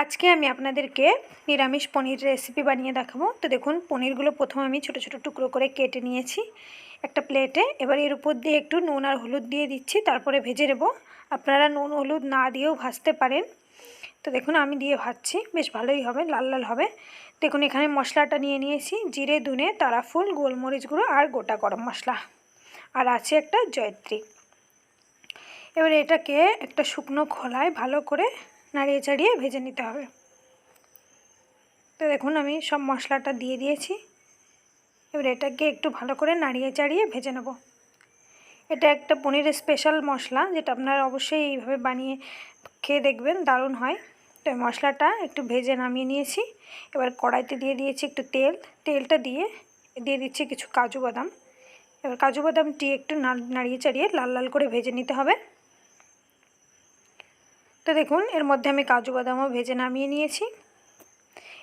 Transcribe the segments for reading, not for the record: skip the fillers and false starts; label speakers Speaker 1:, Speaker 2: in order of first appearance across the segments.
Speaker 1: আজকে আমি আপনাদেরকে নিরামিষ পনির রেসিপি বানিয়ে দেখাবো। তো দেখুন, পনিরগুলো প্রথমে আমি ছোটো ছোটো টুকরো করে কেটে নিয়েছি একটা প্লেটে। এবার এর উপর দিয়ে একটু নুন আর হলুদ দিয়ে দিচ্ছি, তারপরে ভেজে নেব। আপনারা নুন হলুদ না দিয়েও ভাজতে পারেন। তো দেখুন আমি দিয়ে ভাজছি, বেশ ভালোই হবে, লাল লাল হবে। দেখুন এখানে মশলাটা নিয়ে নিয়েছি, জিরে ধনে তারাফুল গোলমরিচ গুঁড়ো আর গোটা গরম মশলা, আর আছে একটা জয়ত্রী। এবার এটাকে একটা শুকনো খোলায় ভালো করে নাড়িয়ে চাড়িয়ে ভেজে নিতে হবে। তো দেখুন আমি সব মশলাটা দিয়ে দিয়েছি। এবার এটাকে একটু ভালো করে নাড়িয়ে চাড়িয়ে ভেজে নেব। এটা একটা পনিরের স্পেশাল মশলা, যেটা আপনারা অবশ্যই এইভাবে বানিয়ে খেয়ে দেখবেন, দারুণ হয়। তো এই মশলাটা একটু ভেজে নামিয়ে নিয়েছি। এবার কড়াইতে দিয়ে দিয়েছি একটু তেলটা দিয়ে দিচ্ছি কিছু কাজু বাদাম। এবার কাজু বাদামটি একটু নাড়িয়ে চাড়িয়ে লাল লাল করে ভেজে নিতে হবে। তো দেখুন এর মধ্যে আমি কাজু বাদামও ভেজে নামিয়ে নিয়েছি।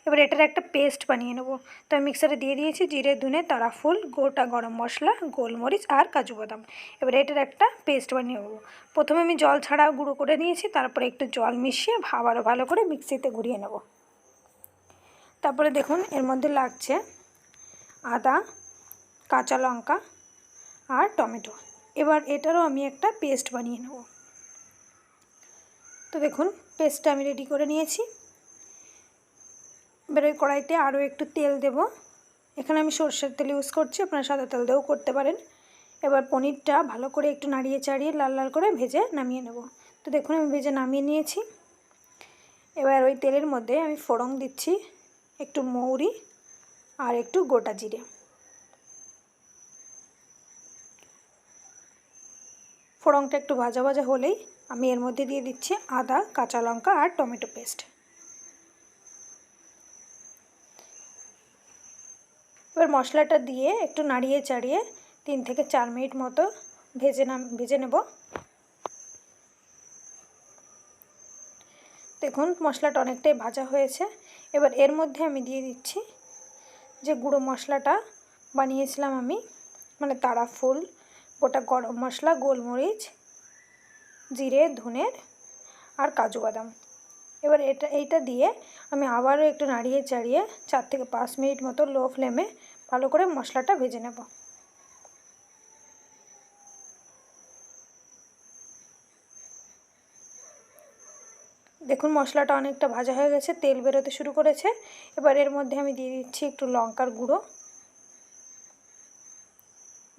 Speaker 1: এবার এটার একটা পেস্ট বানিয়ে নেব। তো আমি মিক্সারে দিয়ে দিয়েছি জিরে ধনে তারাফুল গোটা গরম মশলা গোলমরিচ আর কাজু বাদাম। এবার এটার একটা পেস্ট বানিয়ে নেব। প্রথমে আমি জল ছাড়া গুঁড়ো করে নিয়েছি, তারপরে একটু জল মিশিয়ে আবারও ভালো করে মিক্সিতে ঘুরিয়ে নেব। তারপরে দেখুন এর মধ্যে লাগছে আদা, কাঁচা লঙ্কা আর টমেটো। এবার এটারও আমি একটা পেস্ট বানিয়ে নেব। তো দেখুন পেস্টটা আমি রেডি করে নিয়েছি। এবার ওই কড়াইতে আরও একটু তেল দেব। এখানে আমি সরষের তেল ইউজ করছি, আপনারা সাদা তেল দিয়েও করতে পারেন। এবার পনিরটা ভালো করে একটু নাড়িয়ে চাড়িয়ে লাল লাল করে ভেজে নামিয়ে নেব। তো দেখুন আমি ভেজে নামিয়ে নিয়েছি। এবার ওই তেলের মধ্যে আমি ফোড়ন দিচ্ছি একটু মৌরি আর একটু গোটা জিরে। ফোড়নটা একটু ভাজা ভাজা হলেই আমি এর মধ্যে দিয়ে দিচ্ছি আদা, কাঁচা লঙ্কা আর টমেটো পেস্ট। এবার মশলাটা দিয়ে একটু নাড়িয়ে চাড়িয়ে 3 থেকে 4 মিনিট মতো ভেজে নেব। দেখুন মশলাটা অনেকটাই ভাজা হয়েছে। এবার এর মধ্যে আমি দিয়ে দিচ্ছি যে গুঁড়ো মশলাটা বানিয়েছিলাম আমি, মানে তারাফুল গোটা গরম মশলা গোলমরিচ জিরে ধনের আর কাজু বাদাম। এবার এইটা দিয়ে আমি আবারও একটু নাড়িয়ে চাড়িয়ে 4 থেকে 5 মিনিট মতো লো ফ্লেমে ভালো করে মশলাটা ভেজে নেব। দেখুন মশলাটা অনেকটা ভাজা হয়ে গেছে, তেল বেরোতে শুরু করেছে। এবার এর মধ্যে আমি দিয়ে দিচ্ছি একটু লঙ্কার গুঁড়ো,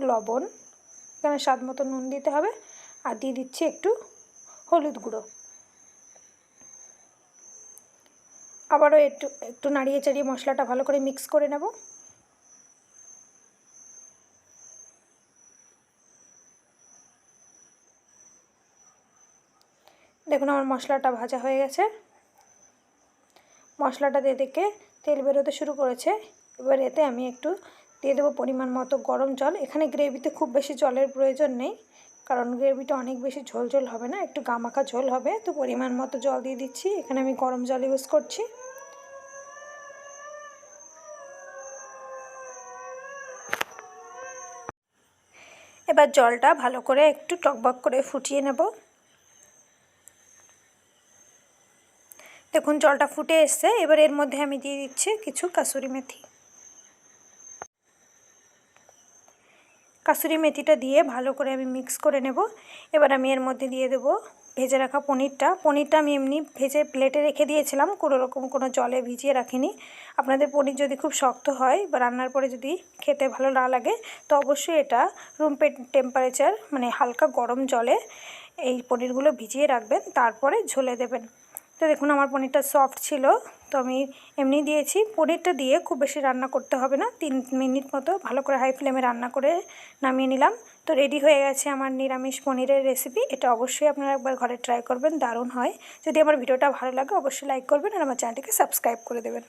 Speaker 1: লবণ, এখানে স্বাদ মতো নুন দিতে হবে, আর দিয়ে দিচ্ছি একটু হলুদ গুঁড়ো। আবারও একটু নাড়িয়ে চাড়িয়ে মশলাটা ভালো করে মিক্স করে নেব। দেখুন আমার মশলাটা ভাজা হয়ে গেছে, মশলাটা দিয়ে থেকে তেল বেরোতে শুরু করেছে। এবার এতে আমি একটু দিয়ে দেবো পরিমাণ মতো গরম জল। এখানে গ্রেভিতে খুব বেশি জলের প্রয়োজন নেই, কারণ গ্রেভিটা অনেক বেশি ঝোল ঝোল হবে না, একটু গামাখা ঝোল হবে। তো পরিমাণ মতো জল দিয়ে দিচ্ছি, এখানে আমি গরম জল ইউজ করছি। এবার জলটা ভালো করে একটু টকবক করে ফুটিয়ে নেব। দেখুন জলটা ফুটে এসছে। এবার এর মধ্যে আমি দিয়ে দিচ্ছি কিছু কাসুরি মেথি। কাসুরি মেথিটা দিয়ে ভালো করে আমি মিক্স করে নেব। এবার আমি এর মধ্যে দিয়ে দেবো ভেজে রাখা পনিরটা আমি এমনি ভেজে প্লেটে রেখে দিয়েছিলাম, কোনো জলে ভিজিয়ে রাখিনি। আপনাদের পনির যদি খুব শক্ত হয় বা রান্নার পরে যদি খেতে ভালো না লাগে, তো অবশ্যই এটা রুম টেম্পারেচার মানে হালকা গরম জলে এই পনিরগুলো ভিজিয়ে রাখবেন, তারপরে ঝোলে দেবেন। তো দেখুন আমার পনিরটা সফট ছিল, তো আমি এমনি দিয়েছি। পনিরটা দিয়ে খুব বেশি রান্না করতে হবে না, 3 মিনিট মতো ভালো করে হাই ফ্লেমে রান্না করে নামিয়ে নিলাম। তো রেডি হয়ে গেছে আমার নিরামিষ পনিরের রেসিপি। এটা অবশ্যই আপনারা একবার ঘরে ট্রাই করবেন, দারুণ হয়। যদি আমার ভিডিওটা ভালো লাগে অবশ্যই লাইক করবেন আর আমার চ্যানেলটিকে সাবস্ক্রাইব করে দেবেন।